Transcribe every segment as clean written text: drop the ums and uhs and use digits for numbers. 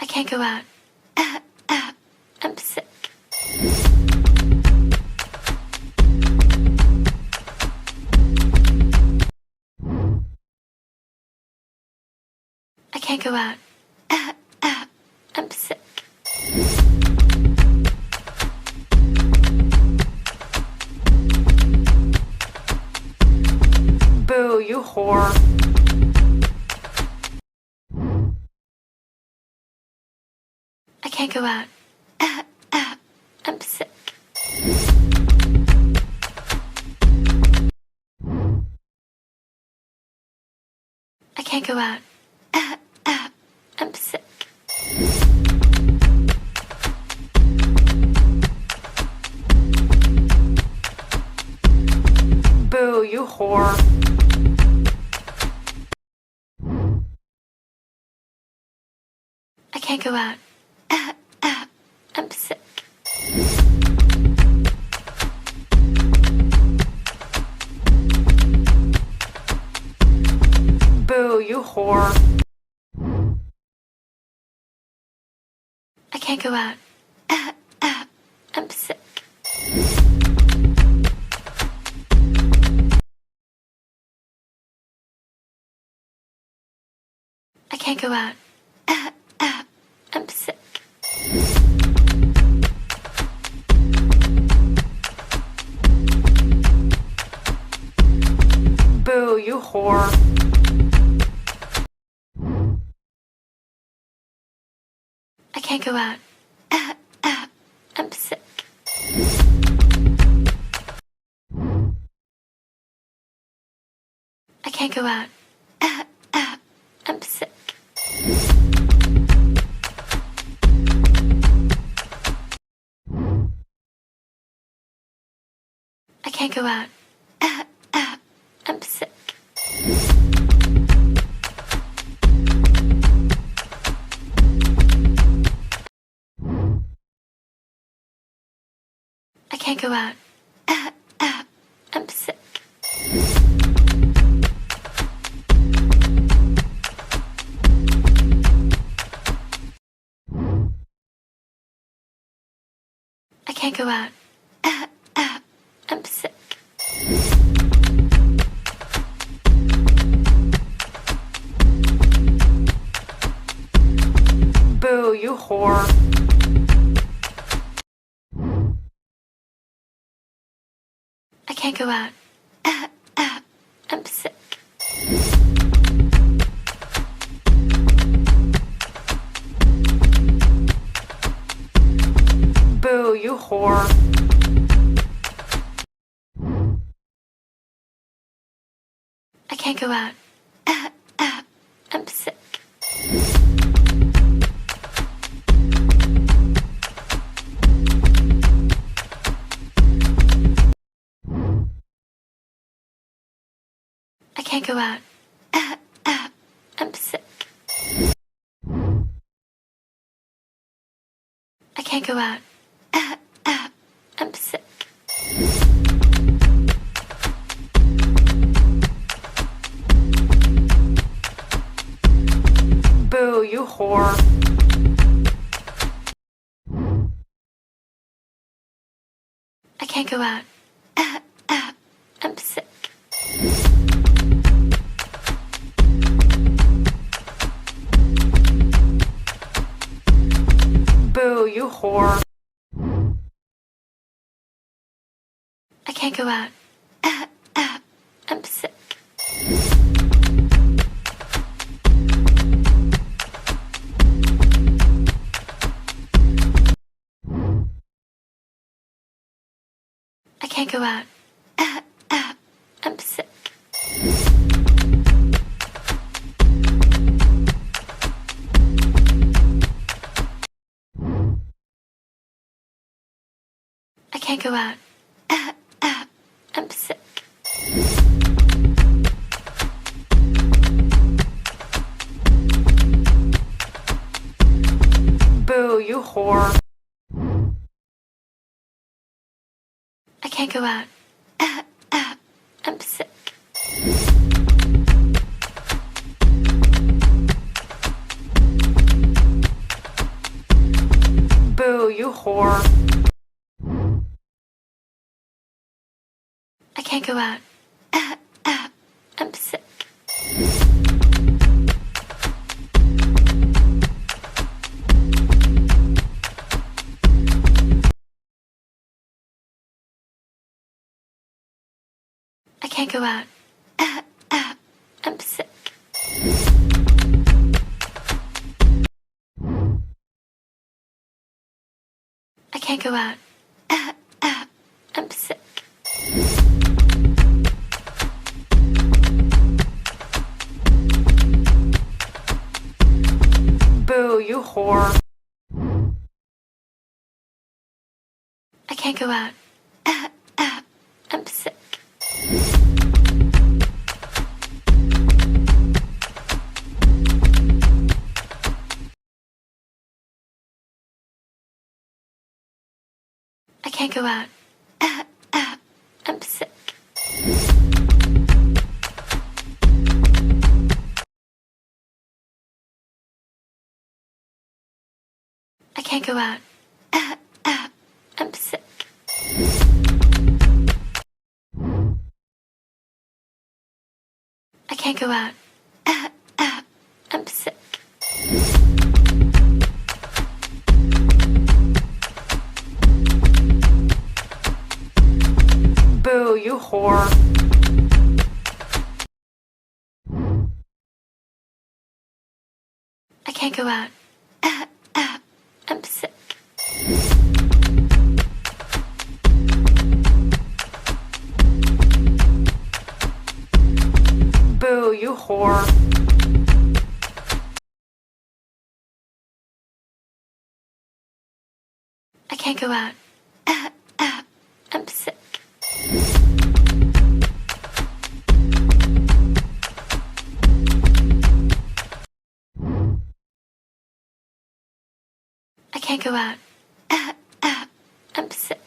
I can't go out. I'm sick. I can't go out. I'm sick. Boo, you whore. I can't go out. I'm sick. I can't go out. I'm sick. Boo, you whore. I can't go out. I'm sick. Boo, you whore. I can't go out. I'm sick. I can't go out. I'm sick. Boo, you whore. I can't go out. I'm sick. I can't go out. I'm sick. I can't go out. I'm sick. I can't go out. I'm sick. I can't go out. I'm sick. Boo, you whore. I can't go out. I'm sick. Boo, you whore. I can't go out. I'm sick. I can't go out. I'm sick. I can't go out. I'm sick. Boo, you whore. I can't go out. I'm sick. Boo, you whore. I can't go out. I'm sick. I can't go out. I'm sick. I can't go out. I'm sick. Boo, you whore. I can't go out. I'm sick. whore. I can't go out. I'm sick. I can't go out. I'm sick. I can't go out. I'm sick. Boo, you whore. I can't go out. I'm sick. I can't go out. I'm sick. I can't go out. I'm sick. I can't go out. I'm sick. Boo, you whore. I can't go out. I'm sick. Boo, you whore. I can't go out. I'm sick. I can't go out. I'm sick.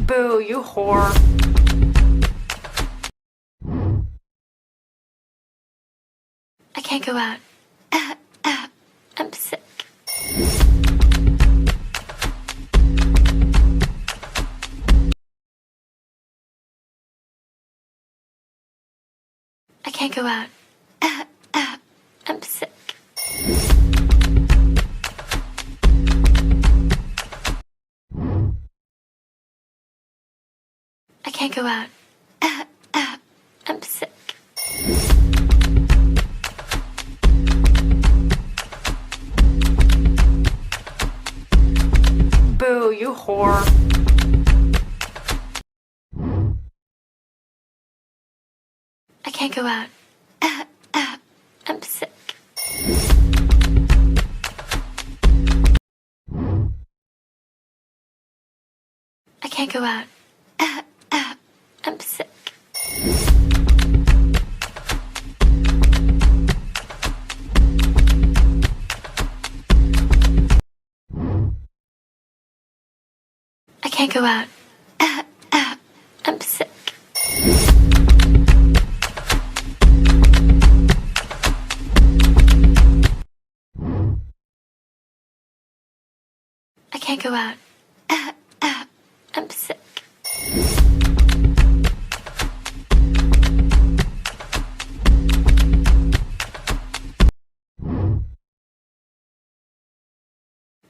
Boo, you whore. I can't go out. I'm sick. I can't go out. I'm sick. I can't go out. I'm sick. Boo, you whore. I can't go out. I'm sick. I can't go out. I'm sick. I can't go out. I'm sick. I can't go out. I'm sick.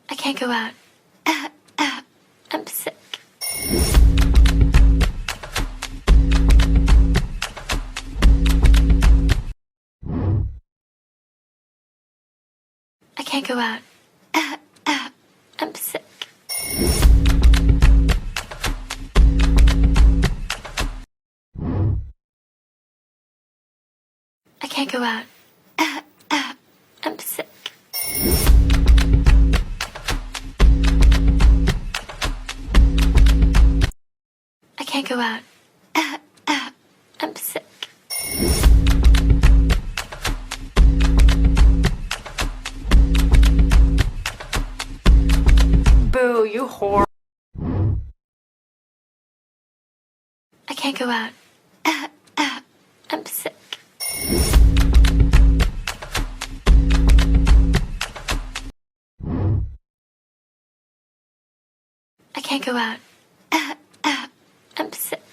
I can't go out. I'm sick. I can't go out. I'm sick. I can't go out. I'm sick. I can't go out. I'm sick. Boo, you whore. I can't go out. I'm sick. can't go out. I'm sick.